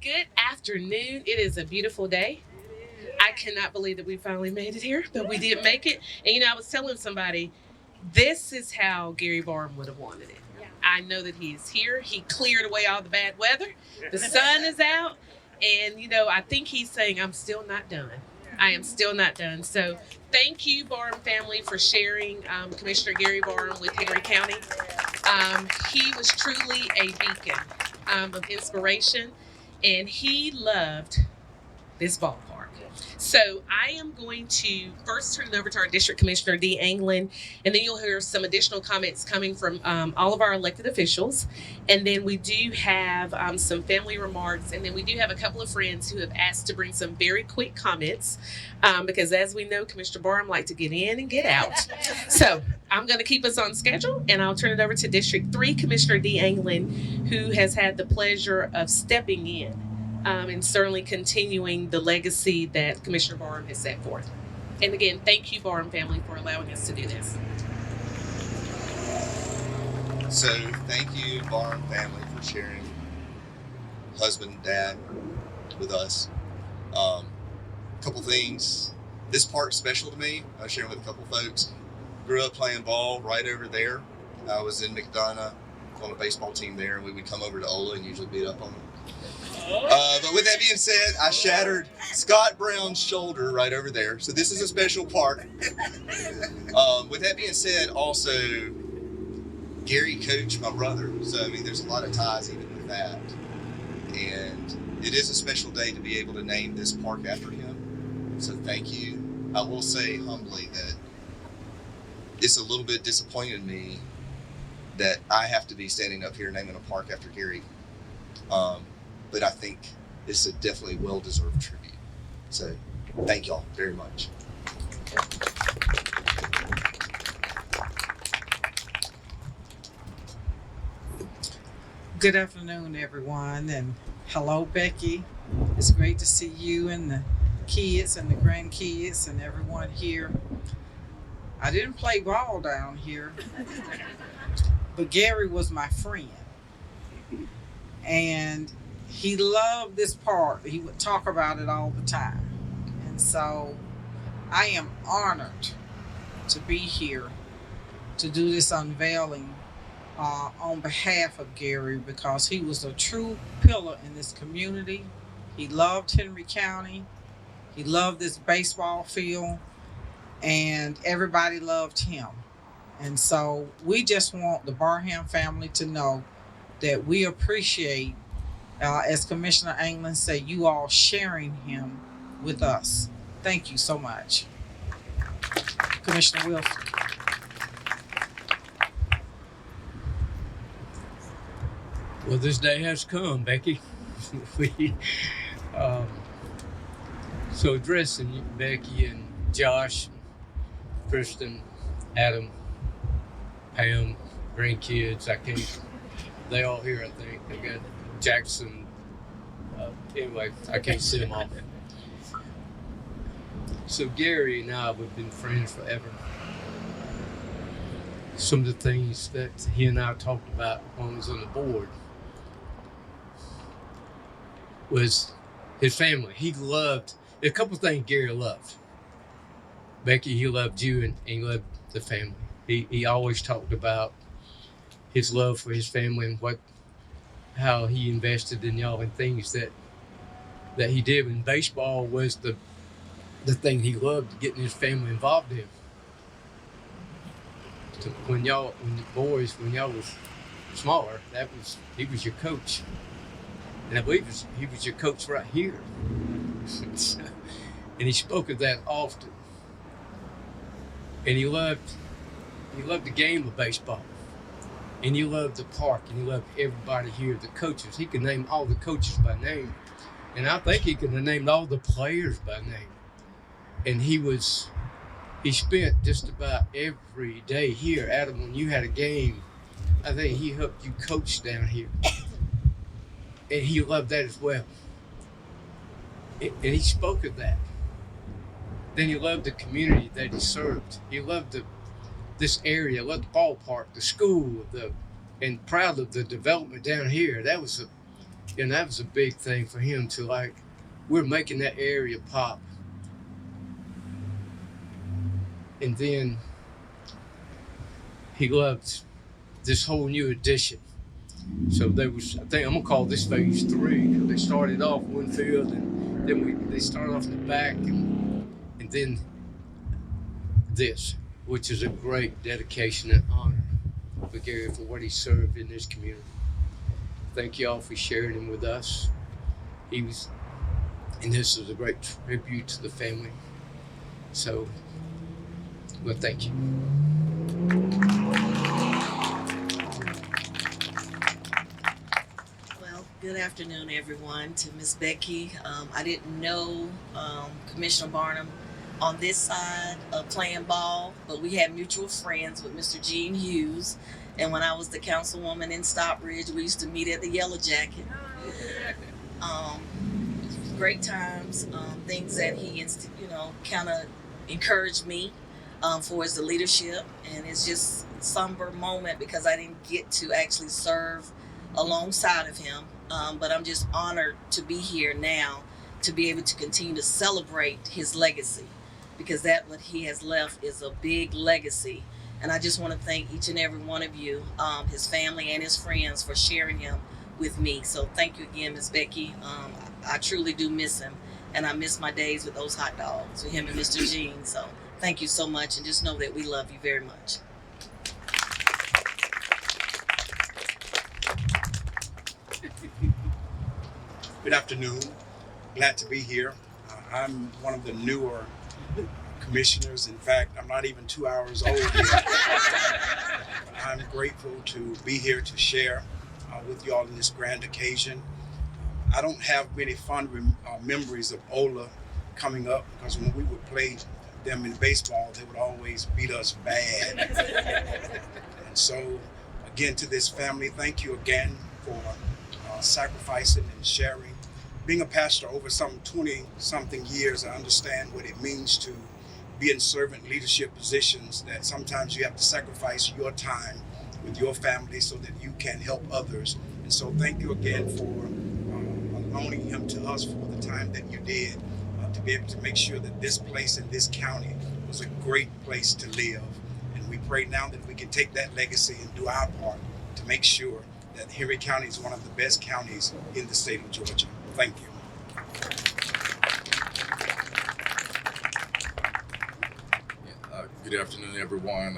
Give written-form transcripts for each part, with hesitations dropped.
Good afternoon. It is a beautiful day. I cannot believe that we finally made it here, but we did make it. And I was telling somebody, this is how Gary Barham would have wanted it. I know that he's here. He cleared away all the bad weather. The sun is out. And, I think he's saying, I'm still not done. I am still not done. So thank you, Barham family, for sharing Commissioner Gary Barham with Henry County. He was truly a beacon of inspiration, and he loved this ballpark. So I am going to first turn it over to our District Commissioner, Dee Anglin, and then you'll hear some additional comments coming from all of our elected officials. And then we do have some family remarks, and then we do have a couple of friends who have asked to bring some very quick comments because, as we know, Commissioner Barham likes to get in and get out. So I'm going to keep us on schedule, and I'll turn it over to District 3 Commissioner Dee Anglin, who has had the pleasure of stepping in and certainly continuing the legacy that Commissioner Barham has set forth. And again, thank you, Barham family, for allowing us to do this. So thank you, Barham family, for sharing husband and dad with us. Couple things. This park's special to me. I was sharing with a couple folks. Grew up playing ball right over there. I was in McDonough on a baseball team there, and we would come over to Ola and usually beat up on them. But with that being said, I shattered Scott Brown's shoulder right over there. So this is a special park. With that being said, also, Gary coached my brother. So, there's a lot of ties even with that. And it is a special day to be able to name this park after him. So thank you. I will say humbly that it's a little bit disappointing to me that I have to be standing up here naming a park after Gary. But I think it's a definitely well-deserved tribute. So thank y'all very much. Good afternoon, everyone, and hello, Becky. It's great to see you and the kids and the grandkids and everyone here. I didn't play ball down here, but Gary was my friend, and he loved this park. He would talk about it all the time. And so I am honored to be here to do this unveiling on behalf of Gary, because he was a true pillar in this community. He loved Henry County. He loved this baseball field, and everybody loved him. And so we just want the Barham family to know that we appreciate, as Commissioner Anglin said, you all sharing him with us. Thank you so much. Commissioner Wilson. Well, this day has come, Becky. So addressing you, Becky and Josh, Kristen, Adam, Pam, grandkids, they all here, I think. I got Jackson. Anyway, I can't see them all. So Gary and I, we've been friends forever. Some of the things that he and I talked about when he was on the board was his family. He loved a couple things Gary loved. Becky, he loved you, and he loved the family. He always talked about his love for his family and how he invested in y'all and things that he did. And baseball was the thing he loved, getting his family involved in. So when y'all was smaller, he was your coach. And I believe he was your coach right here. And he spoke of that often. And he loved the game of baseball. And he loved the park, and he loved everybody here, the coaches. He could name all the coaches by name. And I think he could have named all the players by name. And he spent just about every day here. Adam, when you had a game, I think he helped you coach down here. And he loved that as well. And he spoke of that. Then he loved the community that he served. He loved this area, loved the ballpark, the school, and proud of the development down here. That was And that was a big thing for him to like, we're making that area pop. And then he loved this whole new addition. So there was, I think I'm gonna call this phase 3. They started off one field, and then they started off in the back, and then this, which is a great dedication and honor for Gary for what he served in this community. Thank you all for sharing him with us. And this is a great tribute to the family. So, well, thank you. Well, good afternoon, everyone. To Miss Becky, I didn't know Commissioner Barnum on this side of playing ball, but we had mutual friends with Mr. Gene Hughes. And when I was the councilwoman in Stockbridge, we used to meet at the Yellow Jacket. Great times, things that he, kind of encouraged me for his leadership. And it's just a somber moment because I didn't get to actually serve alongside of him. But I'm just honored to be here now to be able to continue to celebrate his legacy, because that what he has left is a big legacy. And I just want to thank each and every one of you, his family and his friends, for sharing him with me. So thank you again, Miss Becky. I truly do miss him, and I miss my days with those hot dogs with him and Mr. Gene. So thank you so much, and just know that we love you very much. Good afternoon. Glad to be here. I'm one of the newer commissioners. In fact, I'm not even 2 hours old yet. I'm grateful to be here to share with you all in this grand occasion. I don't have many fond memories of Ola coming up, because when we would play them in baseball, they would always beat us bad. And so, again, to this family, thank you again for sacrificing and sharing. Being a pastor over some 20-something years, I understand what it means to be in servant leadership positions, that sometimes you have to sacrifice your time with your family so that you can help others. And so thank you again for loaning him to us for the time that you did, to be able to make sure that this place in this county was a great place to live. And we pray now that we can take that legacy and do our part to make sure that Henry County is one of the best counties in the state of Georgia. Thank you. Good afternoon, everyone.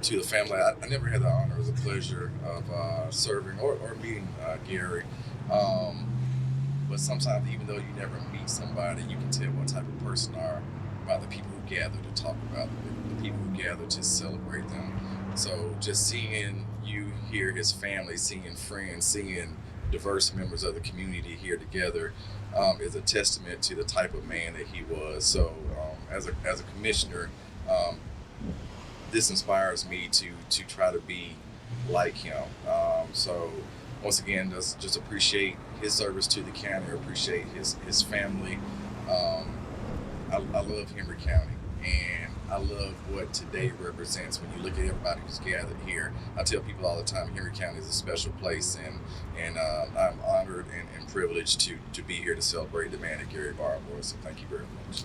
To the family, I never had the honor or the pleasure of serving or meeting Gary. But sometimes, even though you never meet somebody, you can tell what type of person they are by the people who gather to talk about the people who gather to celebrate them. So just seeing you here, his family, seeing friends, seeing diverse members of the community here together is a testament to the type of man that he was. So as a commissioner, this inspires me to try to be like him. So once again, just appreciate his service to the county, appreciate his family. I love Henry County, and I love what today represents when you look at everybody who's gathered here. I tell people all the time, Henry County is a special place, and I'm honored and privileged to be here to celebrate the man that Gary Barham was. So thank you very much.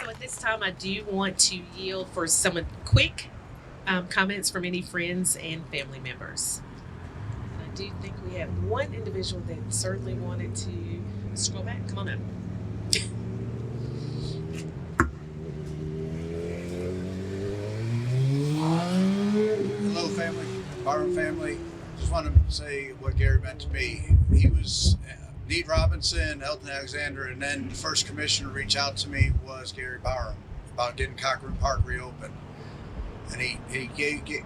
So at this time, I do want to yield for some quick comments from any friends and family members. And I do think we have one individual that certainly wanted to scroll back. Come on up. Hello, family, Barham family. Just wanted to say what Gary meant to me. He was Need Robinson, Elton Alexander, and then the first commissioner to reach out to me was Gary Barham about getting Cochran Park reopened. And he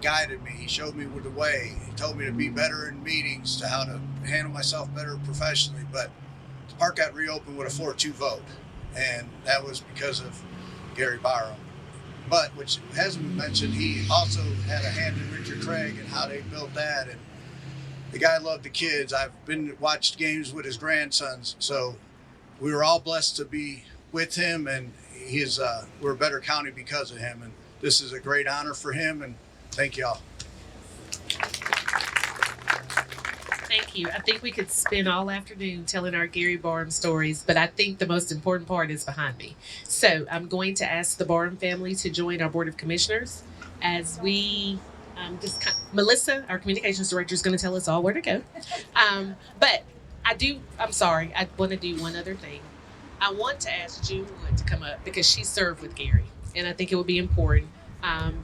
guided me. He showed me the way. He told me to be better in meetings, to how to handle myself better professionally. But the park got reopened with a 4-2 vote, and that was because of Gary Barham. But which hasn't been mentioned, he also had a hand in Richard Craig and how they built that. And the guy loved the kids. I've watched games with his grandsons, so we were all blessed to be with him, and we're a better county because of him. And this is a great honor for him, and thank y'all. Thank you. I think we could spend all afternoon telling our Gary Barham stories, but I think the most important part is behind me. So I'm going to ask the Barham family to join our Board of Commissioners as we Melissa, our communications director, is going to tell us all where to go. But I'm sorry, I want to do one other thing. I want to ask June Wood to come up because she served with Gary, and I think it would be important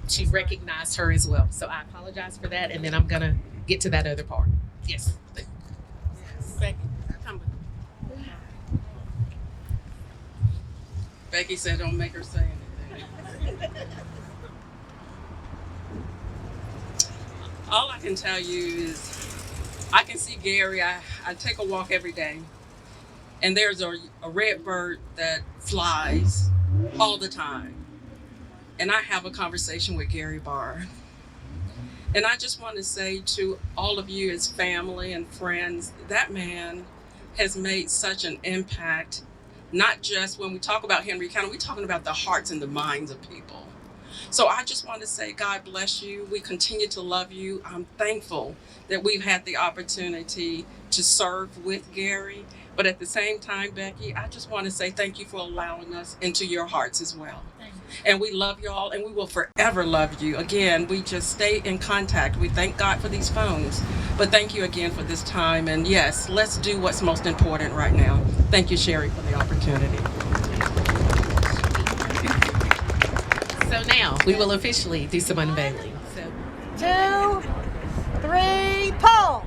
to recognize her as well. So I apologize for that, and then I'm going to get to that other part. Yes. Becky, come with. Becky said, "Don't make her say anything." All I can tell you is, I can see Gary. I take a walk every day, and there's a red bird that flies all the time, and I have a conversation with Gary Barr. And I just want to say to all of you as family and friends, that man has made such an impact, not just when we talk about Henry County, we're talking about the hearts and the minds of people. So I just want to say, God bless you. We continue to love you. I'm thankful that we've had the opportunity to serve with Gary. But at the same time, Becky, I just want to say thank you for allowing us into your hearts as well. And we love you all, and we will forever love you. Again, we just stay in contact. We thank God for these phones. But thank you again for this time. And yes, let's do what's most important right now. Thank you, Sherry, for the opportunity. So now we will officially do some unveiling. So 2, 3, pull.